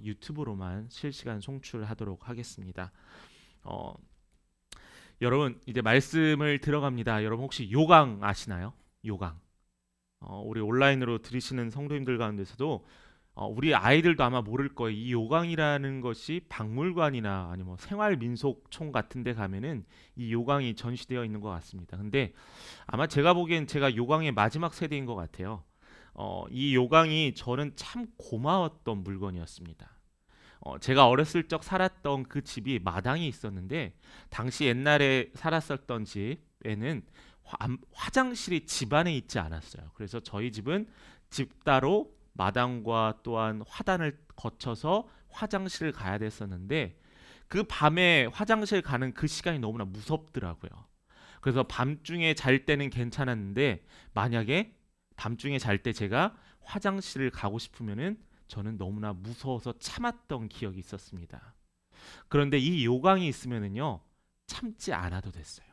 유튜브로만 실시간 송출하도록 하겠습니다. 어, 여러분 이제 말씀을 들어갑니다. 여러분 혹시 요강 아시나요? 요강. 우리 온라인으로 들으시는 성도님들 가운데서도 우리 아이들도 아마 모를 거예요. 이 요강이라는 것이 박물관이나 아니면 뭐 생활민속촌 같은 데 가면은 이 요강이 전시되어 있는 것 같습니다. 근데 아마 제가 보기엔 제가 요강의 마지막 세대인 것 같아요. 이 요강이 저는 참 고마웠던 물건이었습니다. 제가 어렸을 적 살았던 그 집이 마당이 있었는데 당시 옛날에 살았었던 집에는 화장실이 집 안에 있지 않았어요. 그래서 저희 집은 집 따로 마당과 또한 화단을 거쳐서 화장실을 가야 됐었는데 그 밤에 화장실 가는 그 시간이 너무나 무섭더라고요. 그래서 밤중에 잘 때는 괜찮았는데 만약에 밤중에 잘 때 제가 화장실을 가고 싶으면은 저는 너무나 무서워서 참았던 기억이 있었습니다. 그런데 이 요강이 있으면은요 참지 않아도 됐어요.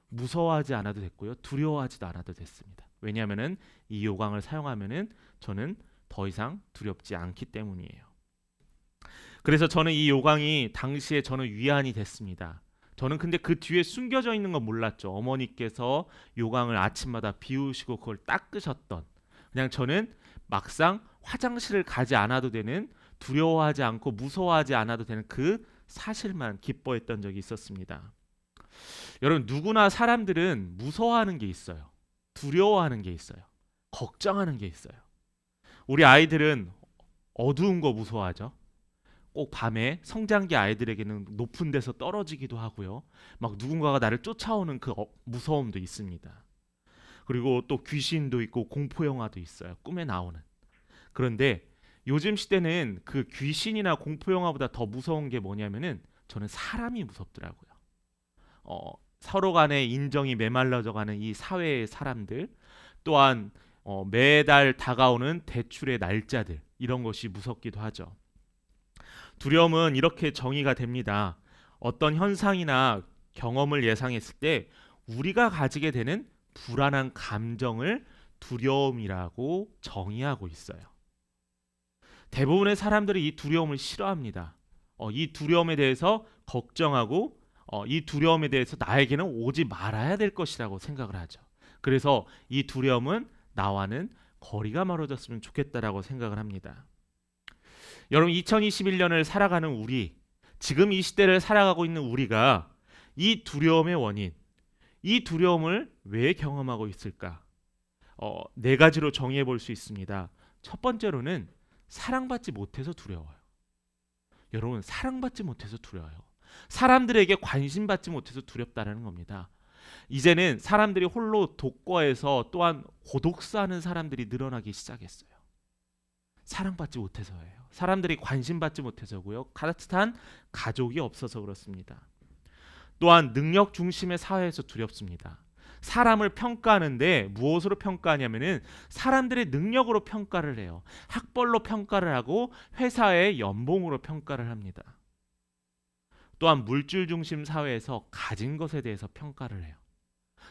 무서워하지 않아도 됐고요. 두려워하지도 않아도 됐습니다. 왜냐하면은 이 요강을 사용하면은 저는 더 이상 두렵지 않기 때문이에요. 그래서 저는 이 요강이 당시에 저는 위안이 됐습니다. 저는 근데 그 뒤에 숨겨져 있는 건 몰랐죠. 어머니께서 요강을 아침마다 비우시고 그걸 닦으셨던. 그냥 저는 막상 화장실을 가지 않아도 되는 두려워하지 않고 무서워하지 않아도 되는 그 사실만 기뻐했던 적이 있었습니다. 여러분 누구나 사람들은 무서워하는 게 있어요. 두려워하는 게 있어요. 걱정하는 게 있어요. 우리 아이들은 어두운 거 무서워하죠. 꼭 밤에 성장기 아이들에게는 높은 데서 떨어지기도 하고요. 막 누군가가 나를 쫓아오는 그 무서움도 있습니다. 그리고 또 귀신도 있고 공포 영화도 있어요. 꿈에 나오는. 그런데 요즘 시대는 그 귀신이나 공포 영화보다 더 무서운 게 뭐냐면은 저는 사람이 무섭더라고요. 서로 간의 인정이 메말라져가는 이 사회의 사람들, 또한 매달 다가오는 대출의 날짜들, 이런 것이 무섭기도 하죠. 두려움은 이렇게 정의가 됩니다. 어떤 현상이나 경험을 예상했을 때 우리가 가지게 되는 불안한 감정을 두려움이라고 정의하고 있어요. 대부분의 사람들이 이 두려움을 싫어합니다. 이 두려움에 대해서 걱정하고 이 두려움에 대해서 나에게는 오지 말아야 될 것이라고 생각을 하죠. 그래서 이 두려움은 나와는 거리가 멀어졌으면 좋겠다라고 생각을 합니다. 여러분 2021년을 살아가는 우리, 지금 이 시대를 살아가고 있는 우리가 이 두려움의 원인, 이 두려움을 왜 경험하고 있을까? 네 가지로 정의해 볼 수 있습니다. 첫 번째로는 사랑받지 못해서 두려워요. 여러분 사랑받지 못해서 두려워요. 사람들에게 관심받지 못해서 두렵다라는 겁니다. 이제는 사람들이 홀로 독거에서 또한 고독사하는 사람들이 늘어나기 시작했어요. 사랑받지 못해서예요. 사람들이 관심받지 못해서고요. 따뜻한 가족이 없어서 그렇습니다. 또한 능력 중심의 사회에서 두렵습니다. 사람을 평가하는데 무엇으로 평가하냐면은 사람들의 능력으로 평가를 해요. 학벌로 평가를 하고 회사의 연봉으로 평가를 합니다. 또한 물질 중심 사회에서 가진 것에 대해서 평가를 해요.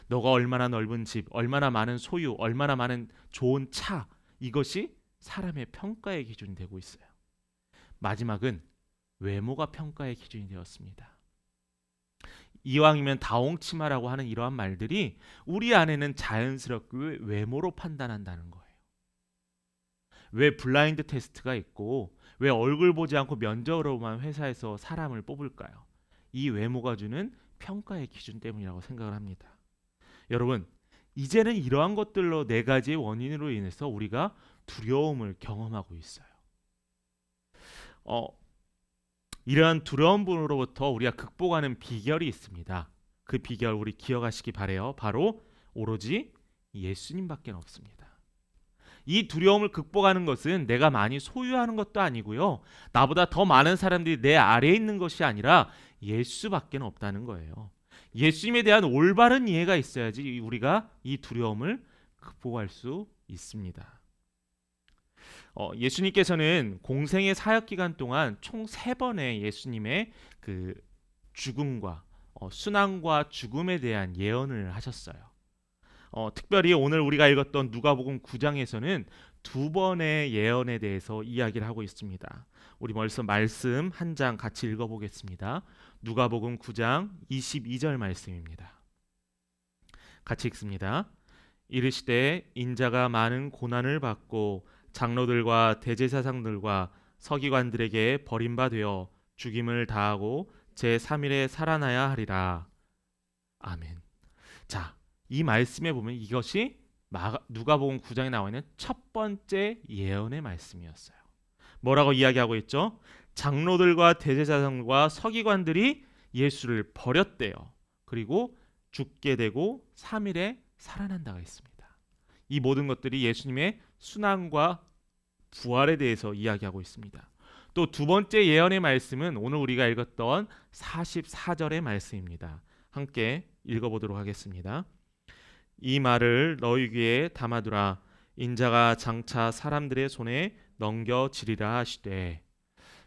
너가 얼마나 넓은 집, 얼마나 많은 소유, 얼마나 많은 좋은 차, 이것이 사람의 평가의 기준이 되고 있어요. 마지막은 외모가 평가의 기준이 되었습니다. 이왕이면 다홍치마라고 하는 이러한 말들이 우리 안에는 자연스럽게 외모로 판단한다는 거예요. 왜 블라인드 테스트가 있고 왜 얼굴 보지 않고 면접으로만 회사에서 사람을 뽑을까요? 이 외모가 주는 평가의 기준 때문이라고 생각을 합니다. 여러분 이제는 이러한 것들로 네 가지의 원인으로 인해서 우리가 두려움을 경험하고 있어요. 이러한 두려움으로부터 우리가 극복하는 비결이 있습니다. 그 비결 우리 기억하시기 바래요. 바로 오로지 예수님밖에 없습니다. 이 두려움을 극복하는 것은 내가 많이 소유하는 것도 아니고요. 나보다 더 많은 사람들이 내 아래에 있는 것이 아니라 예수밖에 없다는 거예요. 예수님에 대한 올바른 이해가 있어야지 우리가 이 두려움을 극복할 수 있습니다. 예수님께서는 공생의 사역 기간 동안 총 3번의 예수님의 그 죽음과 순환과 죽음에 대한 예언을 하셨어요. 특별히 오늘 우리가 읽었던 누가복음 9장에서는 2번의 예언에 대해서 이야기를 하고 있습니다. 우리 벌써 말씀 한 장 같이 읽어보겠습니다. 누가복음 9장 22절 말씀입니다. 같이 읽습니다. 이르시되 인자가 많은 고난을 받고 장로들과 대제사장들과 서기관들에게 버림받아 죽임을 당하고 제3일에 살아나야 하리라. 아멘. 자, 이 말씀에 보면 이것이 누가복음 9장에 나와 있는 첫 번째 예언의 말씀이었어요. 뭐라고 이야기하고 있죠? 장로들과 대제사장과 서기관들이 예수를 버렸대요. 그리고 죽게 되고 3일에 살아난다고 했습니다. 이 모든 것들이 예수님의 순환과 부활에 대해서 이야기하고 있습니다. 또 두 번째 예언의 말씀은 오늘 우리가 읽었던 44절의 말씀입니다. 함께 읽어보도록 하겠습니다. 이 말을 너희 귀에 담아두라. 인자가 장차 사람들의 손에 넘겨지리라 하시되.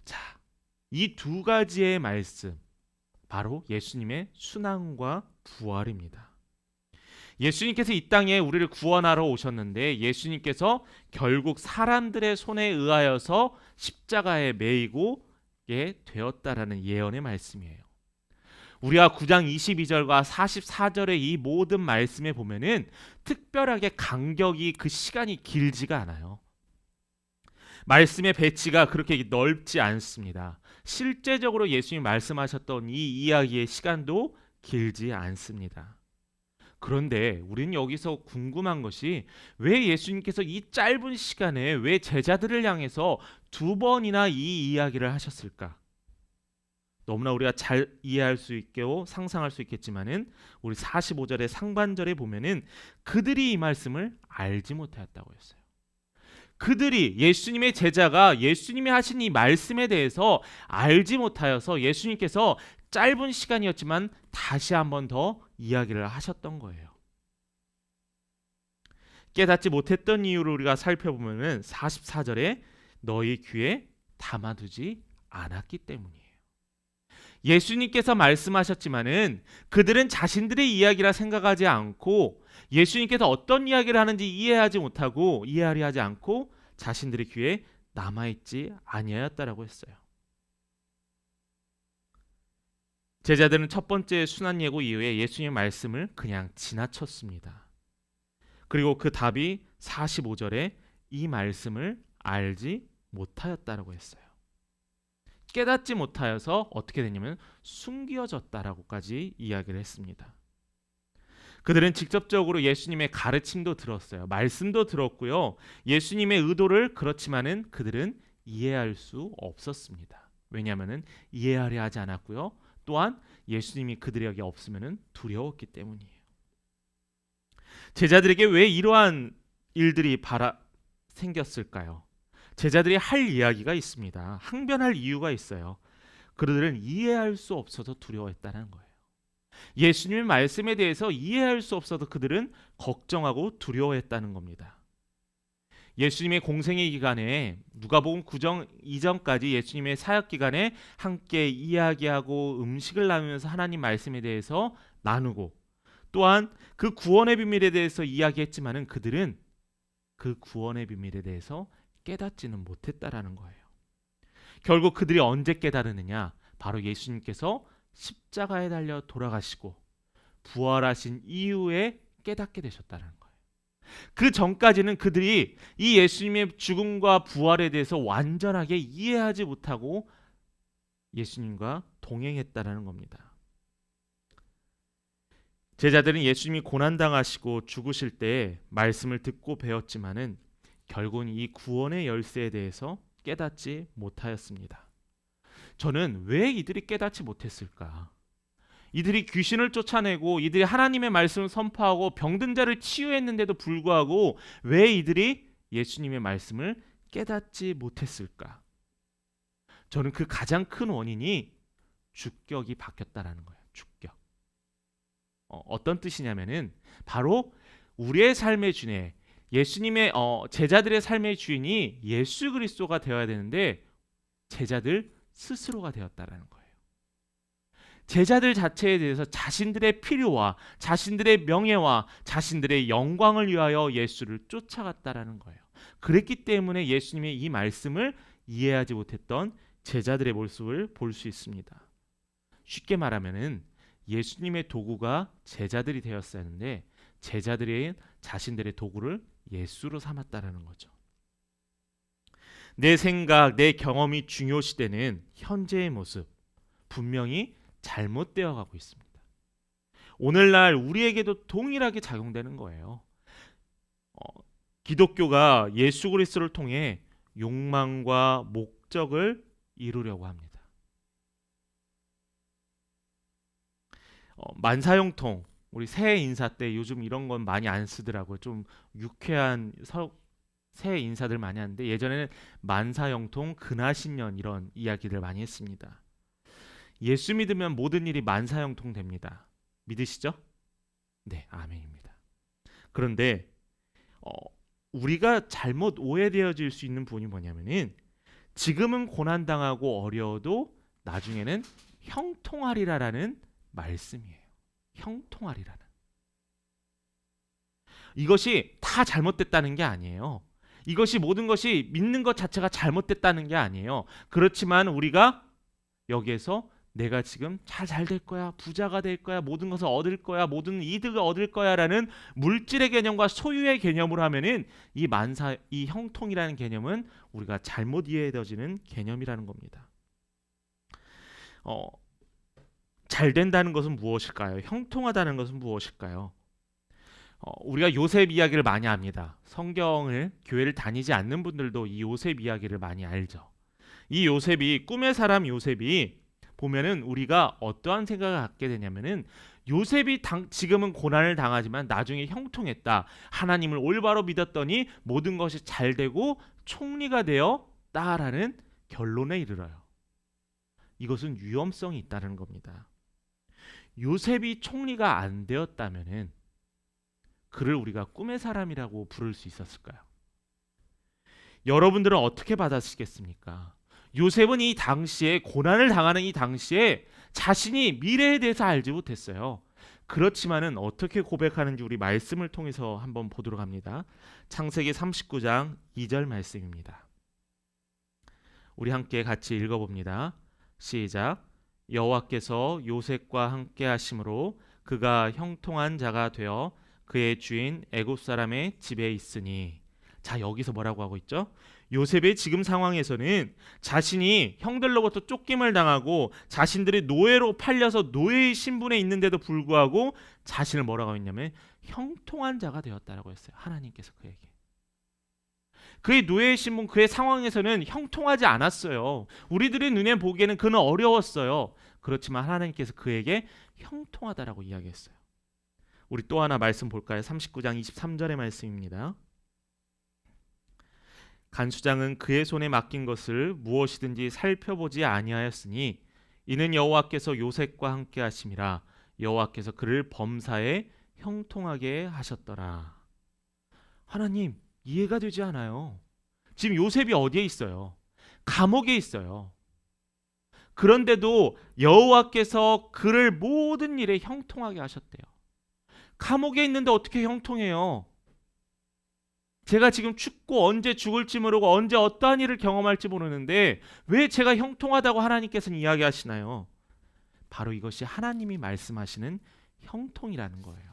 자, 이 두 가지의 말씀 바로 예수님의 순환과 부활입니다. 예수님께서 이 땅에 우리를 구원하러 오셨는데 예수님께서 결국 사람들의 손에 의하여서 십자가에 매이게 되었다라는 예언의 말씀이에요. 우리가 9장 22절과 44절의 이 모든 말씀에 보면은 특별하게 간격이 그 시간이 길지가 않아요. 말씀의 배치가 그렇게 넓지 않습니다. 실제적으로 예수님이 말씀하셨던 이 이야기의 시간도 길지 않습니다. 그런데 우리는 여기서 궁금한 것이 왜 예수님께서 이 짧은 시간에 왜 제자들을 향해서 두 번이나 이 이야기를 하셨을까? 너무나 우리가 잘 이해할 수 있고 상상할 수 있겠지만은 우리 45절의 상반절에 보면은 그들이 이 말씀을 알지 못하였다고 했어요. 그들이 예수님의 제자가 예수님이 하신 이 말씀에 대해서 알지 못하여서 예수님께서 짧은 시간이었지만 다시 한 번 더 이야기를 하셨던 거예요. 깨닫지 못했던 이유를 우리가 살펴보면은 44절에 너희 귀에 담아두지 않았기 때문이에요. 예수님께서 말씀하셨지만은 그들은 자신들의 이야기라 생각하지 않고 예수님께서 어떤 이야기를 하는지 이해하려 하지 않고 자신들의 귀에 남아있지 아니하였다라고 했어요. 제자들은 첫 번째 순환 예고 이후에 예수님의 말씀을 그냥 지나쳤습니다. 그리고 그 답이 45절에 이 말씀을 알지 못하였다라고 했어요. 깨닫지 못하여서 어떻게 되냐면 숨겨졌다라고까지 이야기를 했습니다. 그들은 직접적으로 예수님의 가르침도 들었어요. 말씀도 들었고요. 예수님의 의도를 그렇지만은 그들은 이해할 수 없었습니다. 왜냐하면은 이해하려 하지 않았고요. 또한 예수님이 그들에게 없으면은 두려웠기 때문이에요. 제자들에게 왜 이러한 일들이 생겼을까요? 제자들이 할 이야기가 있습니다. 항변할 이유가 있어요. 그들은 이해할 수 없어서 두려워했다는 거예요. 예수님의 말씀에 대해서 이해할 수 없어서 그들은 걱정하고 두려워했다는 겁니다. 예수님의 공생의 기간에 누가복음 9장 이전까지 예수님의 사역 기간에 함께 이야기하고 음식을 나누면서 하나님 말씀에 대해서 나누고 또한 그 구원의 비밀에 대해서 이야기했지만은 그들은 그 구원의 비밀에 대해서 깨닫지는 못했다라는 거예요. 결국 그들이 언제 깨달으느냐? 바로 예수님께서 십자가에 달려 돌아가시고 부활하신 이후에 깨닫게 되셨다는 거예요. 그 전까지는 그들이 이 예수님의 죽음과 부활에 대해서 완전하게 이해하지 못하고 예수님과 동행했다라는 겁니다. 제자들은 예수님이 고난당하시고 죽으실 때 말씀을 듣고 배웠지만은 결국은 이 구원의 열쇠에 대해서 깨닫지 못하였습니다. 저는 왜 이들이 깨닫지 못했을까? 이들이 귀신을 쫓아내고 이들이 하나님의 말씀을 선포하고 병든 자를 치유했는데도 불구하고 왜 이들이 예수님의 말씀을 깨닫지 못했을까? 저는 그 가장 큰 원인이 주격이 바뀌었다라는 거예요. 주격. 어떤 뜻이냐면은 바로 우리의 삶의 주인, 예수님의 제자들의 삶의 주인이 예수 그리스도가 되어야 되는데 제자들 스스로가 되었다라는 거예요. 제자들 자체에 대해서 자신들의 필요와 자신들의 명예와 자신들의 영광을 위하여 예수를 쫓아갔다라는 거예요. 그랬기 때문에 예수님의 이 말씀을 이해하지 못했던 제자들의 모습을 볼 수 있습니다. 쉽게 말하면은 예수님의 도구가 제자들이 되었어야 하는데 제자들이 자신들의 도구를 예수로 삼았다라는 거죠. 내 생각, 내 경험이 중요시되는 현재의 모습 분명히 잘못되어 가고 있습니다. 오늘날 우리에게도 동일하게 작용되는 거예요. 기독교가 예수 그리스도를 통해 욕망과 목적을 이루려고 합니다. 만사형통 우리 새해 인사 때 요즘 이런 건 많이 안 쓰더라고요. 좀 유쾌한 새해 인사들 많이 하는데 예전에는 만사형통, 근하신년 이런 이야기들 많이 했습니다. 예수 믿으면 모든 일이 만사형통 됩니다. 믿으시죠? 네, 아멘입니다. 그런데 우리가 잘못 오해되어질 수 있는 부분이 뭐냐면은 지금은 고난당하고 어려워도 나중에는 형통하리라라는 말씀이에요. 형통하리라는. 이것이 다 잘못됐다는 게 아니에요. 이것이 모든 것이 믿는 것 자체가 잘못됐다는 게 아니에요. 그렇지만 우리가 여기에서 내가 지금 잘 될 거야, 부자가 될 거야, 모든 것을 얻을 거야, 모든 이득을 얻을 거야라는 물질의 개념과 소유의 개념으로 하면은 이 형통이라는 개념은 우리가 잘못 이해되어지는 개념이라는 겁니다. 잘 된다는 것은 무엇일까요? 형통하다는 것은 무엇일까요? 우리가 요셉 이야기를 많이 합니다. 성경을 교회를 다니지 않는 분들도 이 요셉 이야기를 많이 알죠. 이 요셉이 꿈의 사람 요셉이 보면은 우리가 어떠한 생각을 갖게 되냐면은 요셉이 지금은 고난을 당하지만 나중에 형통했다. 하나님을 올바로 믿었더니 모든 것이 잘 되고 총리가 되었다라는 결론에 이르러요. 이것은 위험성이 있다는 겁니다. 요셉이 총리가 안 되었다면은 그를 우리가 꿈의 사람이라고 부를 수 있었을까요? 여러분들은 어떻게 받아쓰겠습니까? 요셉은 이 당시에 고난을 당하는 이 당시에 자신이 미래에 대해서 알지 못했어요. 그렇지만은 어떻게 고백하는지 우리 말씀을 통해서 한번 보도록 합니다. 창세기 39장 2절 말씀입니다. 우리 함께 같이 읽어봅니다. 시작. 여호와께서 요셉과 함께 하심으로 그가 형통한 자가 되어 그의 주인 애굽 사람의 집에 있으니. 자, 여기서 뭐라고 하고 있죠? 요셉의 지금 상황에서는 자신이 형들로부터 쫓김을 당하고 자신들이 노예로 팔려서 노예의 신분에 있는데도 불구하고 자신을 뭐라고 했냐면 형통한 자가 되었다라고 했어요. 하나님께서 그에게. 그의 노예의 신분, 그의 상황에서는 형통하지 않았어요. 우리들의 눈에 보기에는 그는 어려웠어요. 그렇지만 하나님께서 그에게 형통하다라고 이야기했어요. 우리 또 하나 말씀 볼까요? 39장 23절의 말씀입니다. 간수장은 그의 손에 맡긴 것을 무엇이든지 살펴보지 아니하였으니 이는 여호와께서 요셉과 함께 하심이라. 여호와께서 그를 범사에 형통하게 하셨더라. 하나님, 이해가 되지 않아요. 지금 요셉이 어디에 있어요? 감옥에 있어요. 그런데도 여호와께서 그를 모든 일에 형통하게 하셨대요. 감옥에 있는데 어떻게 형통해요? 제가 지금 춥고 언제 죽을지 모르고 언제 어떠한 일을 경험할지 모르는데 왜 제가 형통하다고 하나님께서는 이야기하시나요? 바로 이것이 하나님이 말씀하시는 형통이라는 거예요.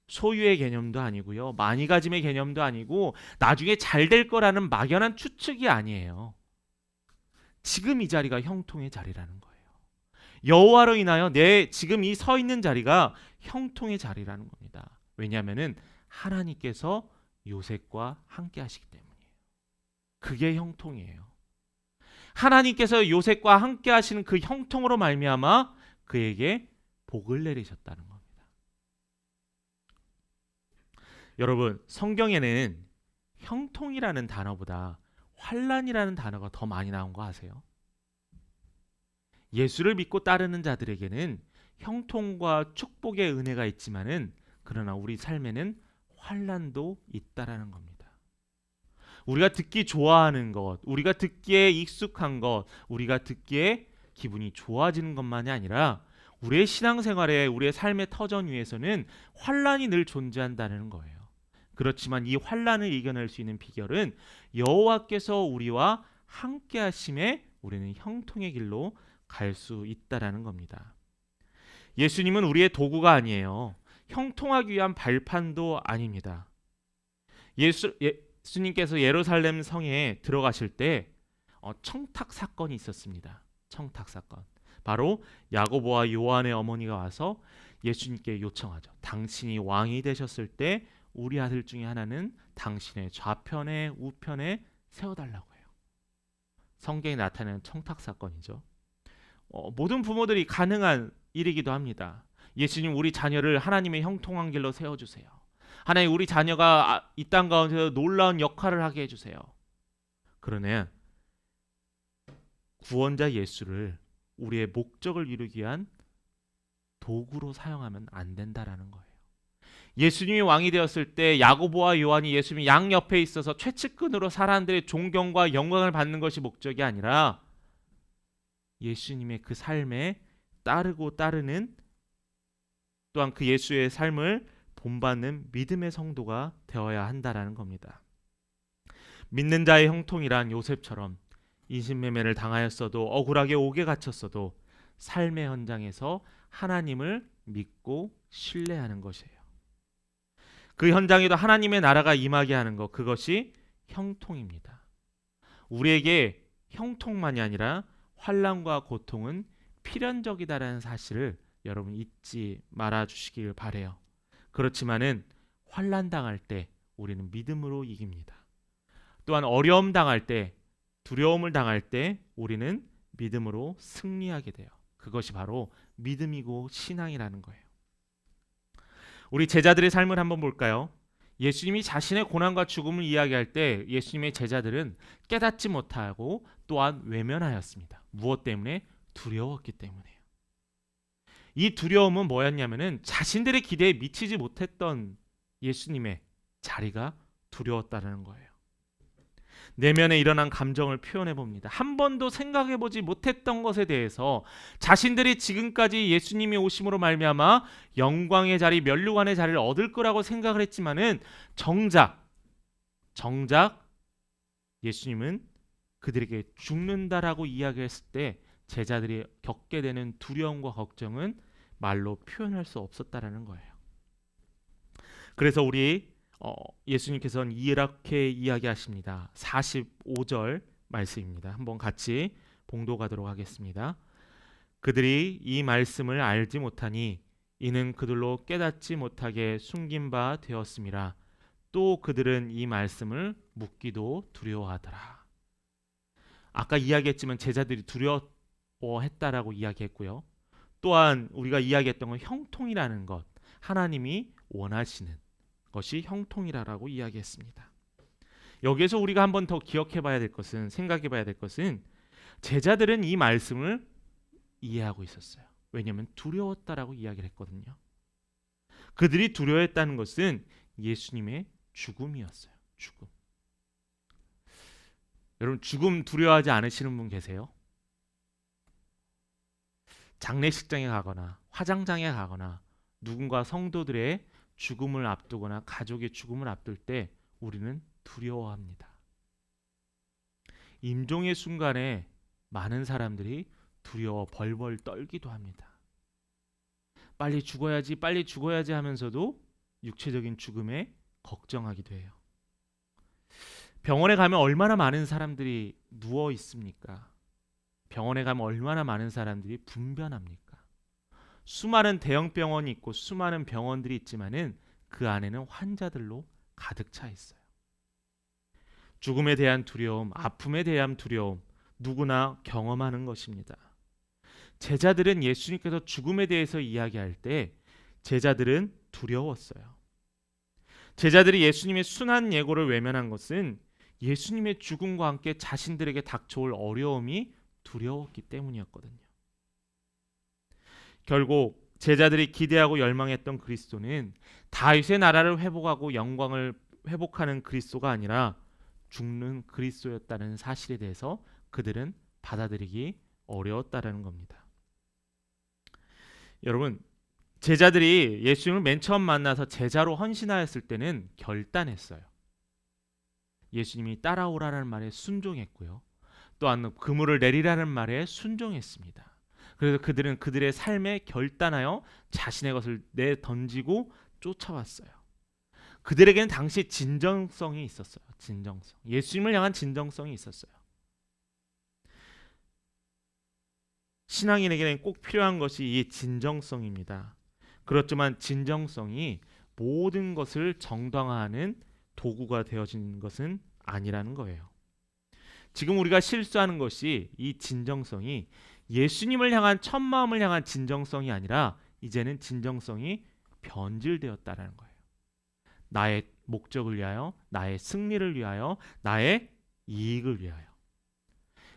소유의 개념도 아니고요. 많이 가짐의 개념도 아니고 나중에 잘 될 거라는 막연한 추측이 아니에요. 지금 이 자리가 형통의 자리라는 거예요. 여호와로 인하여 내 지금 이 서 있는 자리가 형통의 자리라는 겁니다. 왜냐하면은 하나님께서 요셉과 함께 하시기 때문이에요. 그게 형통이에요. 하나님께서 요셉과 함께 하시는 그 형통으로 말미암아 그에게 복을 내리셨다는 겁니다. 여러분, 성경에는 형통이라는 단어보다 환난이라는 단어가 더 많이 나온 거 아세요? 예수를 믿고 따르는 자들에게는 형통과 축복의 은혜가 있지만은 그러나 우리 삶에는 환난도 있다라는 겁니다. 우리가 듣기 좋아하는 것, 우리가 듣기에 익숙한 것, 우리가 듣기에 기분이 좋아지는 것만이 아니라 우리의 신앙생활에 우리의 삶의 터전 위에서는 환난이 늘 존재한다는 거예요. 그렇지만 이 환난을 이겨낼 수 있는 비결은 여호와께서 우리와 함께 하심에 우리는 형통의 길로 갈 수 있다라는 겁니다. 예수님은 우리의 도구가 아니에요. 형통하기 위한 발판도 아닙니다. 예수님께서 예루살렘 성에 들어가실 때 청탁 사건이 있었습니다. 청탁 사건. 바로 야고보와 요한의 어머니가 와서 예수님께 요청하죠. 당신이 왕이 되셨을 때 우리 아들 중에 하나는 당신의 좌편에 우편에 세워달라고 해요. 성경에 나타나는 청탁 사건이죠. 모든 부모들이 가능한 일이기도 합니다. 예수님, 우리 자녀를 하나님의 형통한 길로 세워주세요. 하나님, 우리 자녀가 이 땅 가운데서 놀라운 역할을 하게 해주세요. 그러나 구원자 예수를 우리의 목적을 이루기 위한 도구로 사용하면 안 된다라는 거예요. 예수님이 왕이 되었을 때 야고보와 요한이 예수님 양 옆에 있어서 최측근으로 사람들의 존경과 영광을 받는 것이 목적이 아니라 예수님의 그 삶에 따르는 또한 그 예수의 삶을 본받는 믿음의 성도가 되어야 한다라는 겁니다. 믿는 자의 형통이란 요셉처럼 인신매매를 당하였어도 억울하게 옥에 갇혔어도 삶의 현장에서 하나님을 믿고 신뢰하는 것이에요. 그 현장에도 하나님의 나라가 임하게 하는 것, 그것이 형통입니다. 우리에게 형통만이 아니라 환난과 고통은 필연적이다라는 사실을 여러분 잊지 말아 주시길 바래요. 그렇지만은 환난 당할 때 우리는 믿음으로 이깁니다. 또한 어려움 당할 때, 두려움을 당할 때 우리는 믿음으로 승리하게 돼요. 그것이 바로 믿음이고 신앙이라는 거예요. 우리 제자들의 삶을 한번 볼까요? 예수님이 자신의 고난과 죽음을 이야기할 때 예수님의 제자들은 깨닫지 못하고 또한 외면하였습니다. 무엇 때문에? 두려웠기 때문에요. 이 두려움은 뭐였냐면은 자신들의 기대에 미치지 못했던 예수님의 자리가 두려웠다는 거예요. 내면에 일어난 감정을 표현해 봅니다. 한 번도 생각해 보지 못했던 것에 대해서 자신들이 지금까지 예수님이 오심으로 말미암아 영광의 자리, 면류관의 자리를 얻을 거라고 생각을 했지만은 정작 예수님은 그들에게 죽는다라고 이야기했을 때 제자들이 겪게 되는 두려움과 걱정은 말로 표현할 수 없었다라는 거예요. 그래서 우리 예수님께서는 이렇게 이야기하십니다. 45절 말씀입니다. 한번 같이 봉독하도록 하겠습니다. 그들이 이 말씀을 알지 못하니 이는 그들로 깨닫지 못하게 숨긴 바 되었음이라. 또 그들은 이 말씀을 묻기도 두려워하더라. 아까 이야기했지만 제자들이 두려워했다라고 이야기했고요. 또한 우리가 이야기했던 건 형통이라는 것, 하나님이 원하시는 것이 형통이라고 이야기했습니다. 여기에서 우리가 한 번 더 기억해봐야 될 것은, 생각해봐야 될 것은 제자들은 이 말씀을 이해하고 있었어요. 왜냐하면 두려웠다라고 이야기를 했거든요. 그들이 두려워했다는 것은 예수님의 죽음이었어요. 죽음. 여러분, 죽음 두려워하지 않으시는 분 계세요? 장례식장에 가거나 화장장에 가거나 누군가 성도들의 죽음을 앞두거나 가족의 죽음을 앞둘 때 우리는 두려워합니다. 임종의 순간에 많은 사람들이 두려워 벌벌 떨기도 합니다. 빨리 죽어야지 하면서도 육체적인 죽음에 걱정하기도 해요. 병원에 가면 얼마나 많은 사람들이 누워 있습니까? 병원에 가면 얼마나 많은 사람들이 분변합니까? 수많은 대형 병원이 있고 수많은 병원들이 있지만은 그 안에는 환자들로 가득 차 있어요. 죽음에 대한 두려움, 아픔에 대한 두려움, 누구나 경험하는 것입니다. 제자들은 예수님께서 죽음에 대해서 이야기할 때 제자들은 두려웠어요. 제자들이 예수님의 순한 예고를 외면한 것은 예수님의 죽음과 함께 자신들에게 닥쳐올 어려움이 두려웠기 때문이었거든요. 결국 제자들이 기대하고 열망했던 그리스도는 다윗의 나라를 회복하고 영광을 회복하는 그리스도가 아니라 죽는 그리스도였다는 사실에 대해서 그들은 받아들이기 어려웠다라는 겁니다. 여러분, 제자들이 예수님을 맨 처음 만나서 제자로 헌신하였을 때는 결단했어요. 예수님이 따라오라는 말에 순종했고요. 또한 그물을 내리라는 말에 순종했습니다. 그래서 그들은 그들의 삶에 결단하여 자신의 것을 내던지고 쫓아왔어요. 그들에게는 당시 진정성이 있었어요. 진정성. 예수님을 향한 진정성이 있었어요. 신앙인에게는 꼭 필요한 것이 이 진정성입니다. 그렇지만 진정성이 모든 것을 정당화하는 도구가 되어진 것은 아니라는 거예요. 지금 우리가 실수하는 것이 이 진정성이 예수님을 향한 첫 마음을 향한 진정성이 아니라 이제는 진정성이 변질되었다라는 거예요. 나의 목적을 위하여, 나의 승리를 위하여, 나의 이익을 위하여.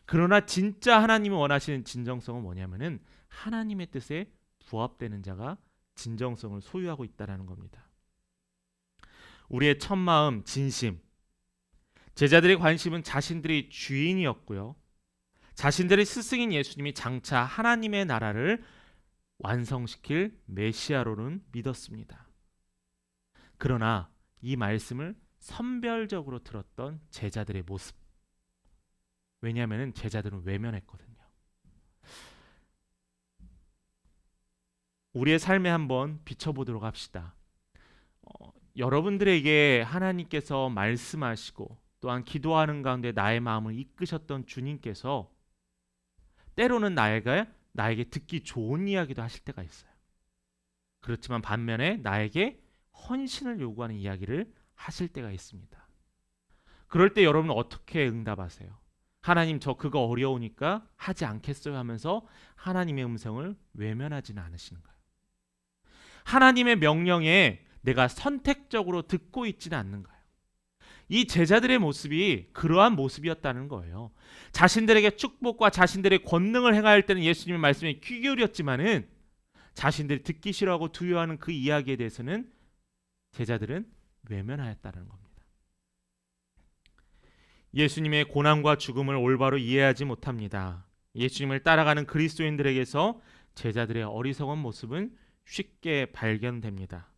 그러나 진짜 하나님이 원하시는 진정성은 뭐냐면은 하나님의 뜻에 부합되는 자가 진정성을 소유하고 있다라는 겁니다. 우리의 첫 마음, 진심. 제자들의 관심은 자신들이 주인이었고요. 자신들의 스승인 예수님이 장차 하나님의 나라를 완성시킬 메시아로는 믿었습니다. 그러나 이 말씀을 선별적으로 들었던 제자들의 모습. 왜냐하면 제자들은 외면했거든요. 우리의 삶에 한번 비춰보도록 합시다. 여러분들에게 하나님께서 말씀하시고 또한 기도하는 가운데 나의 마음을 이끄셨던 주님께서 때로는 나에게 듣기 좋은 이야기도 하실 때가 있어요. 그렇지만 반면에 나에게 헌신을 요구하는 이야기를 하실 때가 있습니다. 그럴 때 여러분은 어떻게 응답하세요? 하나님, 저 그거 어려우니까 하지 않겠어요 하면서 하나님의 음성을 외면하지는 않으시는가요? 하나님의 명령에 내가 선택적으로 듣고 있지는 않는가요? 이 제자들의 모습이 그러한 모습이었다는 거예요. 자신들에게 축복과 자신들의 권능을 행할 때는 예수님의 말씀에 귀 기울였지만은 자신들이 듣기 싫어하고 두려워하는 그 이야기에 대해서는 제자들은 외면하였다는 겁니다. 예수님의 고난과 죽음을 올바로 이해하지 못합니다. 예수님을 따라가는 그리스도인들에게서 제자들의 어리석은 모습은 쉽게 발견됩니다.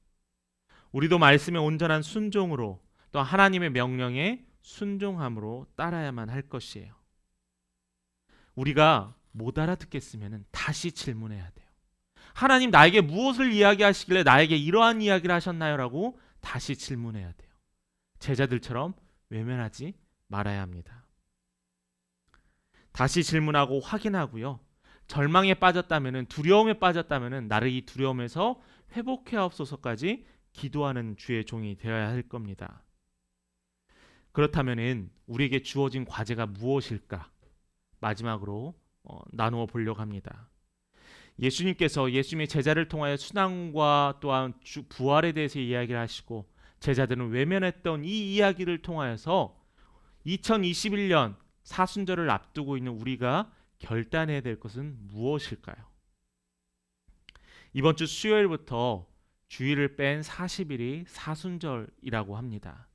우리도 말씀의 온전한 순종으로 또 하나님의 명령에 순종함으로 따라야만 할 것이에요. 우리가 못 알아듣겠으면 다시 질문해야 돼요. 하나님, 나에게 무엇을 이야기하시길래 나에게 이러한 이야기를 하셨나요? 라고 다시 질문해야 돼요. 제자들처럼 외면하지 말아야 합니다. 다시 질문하고 확인하고요. 절망에 빠졌다면, 두려움에 빠졌다면 나를 이 두려움에서 회복해 없소서까지 기도하는 주의 종이 되어야 할 겁니다. 그렇다면 우리에게 주어진 과제가 무엇일까? 마지막으로 나누어 보려고 합니다. 예수님께서 예수님의 제자를 통하여 순환과 또한 부활에 대해서 이야기를 하시고 제자들은 외면했던 이 이야기를 통하여서 2021년 사순절을 앞두고 있는 우리가 결단해야 될 것은 무엇일까요? 이번 주 수요일부터 주일을 뺀 40일이 사순절이라고 합니다.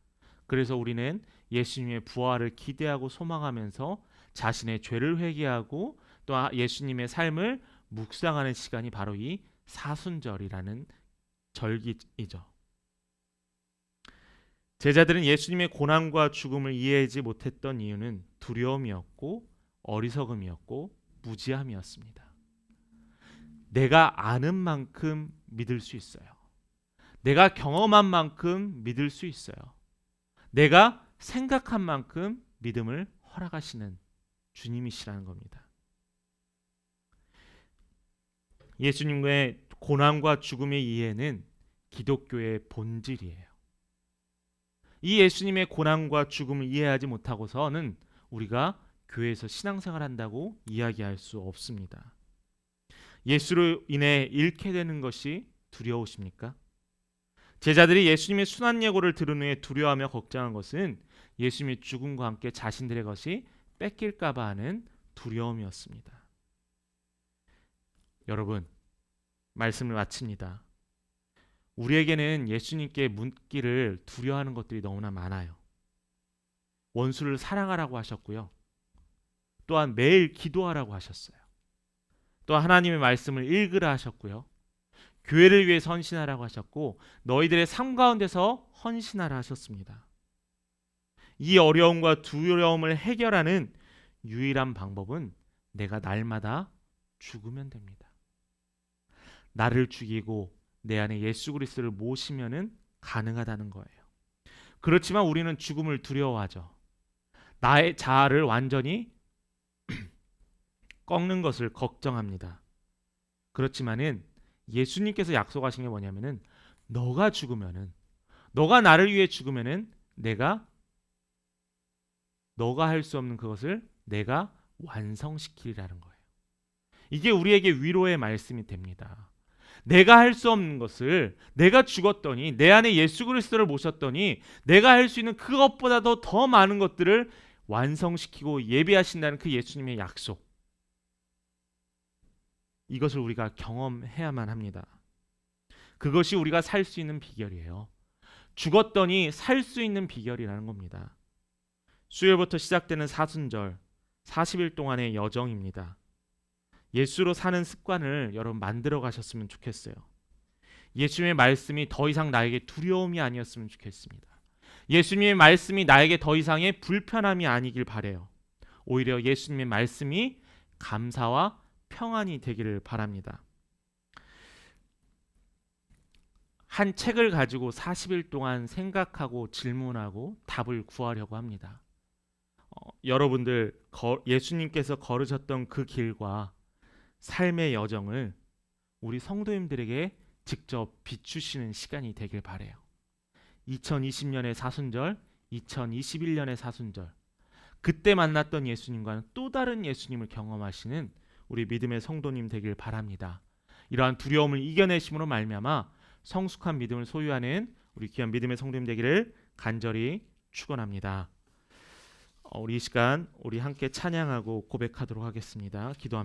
그래서 우리는 예수님의 부활을 기대하고 소망하면서 자신의 죄를 회개하고 또 예수님의 삶을 묵상하는 시간이 바로 이 사순절이라는 절기이죠. 제자들은 예수님의 고난과 죽음을 이해하지 못했던 이유는 두려움이었고 어리석음이었고 무지함이었습니다. 내가 아는 만큼 믿을 수 있어요. 내가 경험한 만큼 믿을 수 있어요. 내가 생각한 만큼 믿음을 허락하시는 주님이시라는 겁니다. 예수님의 고난과 죽음의 이해는 기독교의 본질이에요. 이 예수님의 고난과 죽음을 이해하지 못하고서는 우리가 교회에서 신앙생활 한다고 이야기할 수 없습니다. 예수로 인해 잃게 되는 것이 두려우십니까? 제자들이 예수님의 순환 예고를 들은 후에 두려워하며 걱정한 것은 예수님의 죽음과 함께 자신들의 것이 뺏길까 봐 하는 두려움이었습니다. 여러분, 말씀을 마칩니다. 우리에게는 예수님께 묻기를 두려워하는 것들이 너무나 많아요. 원수를 사랑하라고 하셨고요. 또한 매일 기도하라고 하셨어요. 또 하나님의 말씀을 읽으라 하셨고요. 교회를 위해 헌신하라고 하셨고 너희들의 삶 가운데서 헌신하라 하셨습니다. 이 어려움과 두려움을 해결하는 유일한 방법은 내가 날마다 죽으면 됩니다. 나를 죽이고 내 안에 예수 그리스도를 모시면은 가능하다는 거예요. 그렇지만 우리는 죽음을 두려워하죠. 나의 자아를 완전히 꺾는 것을 걱정합니다. 그렇지만은 예수님께서 약속하신 게 뭐냐면은 너가 죽으면은, 너가 나를 위해 죽으면은 너가 할 수 없는 그것을 내가 완성시키리라는 거예요. 이게 우리에게 위로의 말씀이 됩니다. 내가 할 수 없는 것을, 내가 죽었더니, 내 안에 예수 그리스도를 모셨더니 내가 할 수 있는 그것보다도 더 많은 것들을 완성시키고 예비하신다는 그 예수님의 약속, 이것을 우리가 경험해야만 합니다. 그것이 우리가 살 수 있는 비결이에요. 죽었더니 살 수 있는 비결이라는 겁니다. 수요일부터 시작되는 사순절, 40일 동안의 여정입니다. 예수로 사는 습관을 여러분 만들어 가셨으면 좋겠어요. 예수님의 말씀이 더 이상 나에게 두려움이 아니었으면 좋겠습니다. 예수님의 말씀이 나에게 더 이상의 불편함이 아니길 바라요. 오히려 예수님의 말씀이 감사와 평안이 되기를 바랍니다. 한 책을 가지고 40일 동안 생각하고 질문하고 답을 구하려고 합니다. 여러분들 예수님께서 걸으셨던 그 길과 삶의 여정을 우리 성도님들에게 직접 비추시는 시간이 되길 바라요. 2020년의 사순절, 2021년의 사순절, 그때 만났던 예수님과는 또 다른 예수님을 경험하시는 우리 믿음의 성도님 되길 바랍니다. 이러한 두려움을 이겨내심으로 말미암아 성숙한 믿음을 소유하는 우리 귀한 믿음의 성도님 되기를 간절히 축원합니다. 우리 이 시간 우리 함께 찬양하고 고백하도록 하겠습니다. 기도합니다.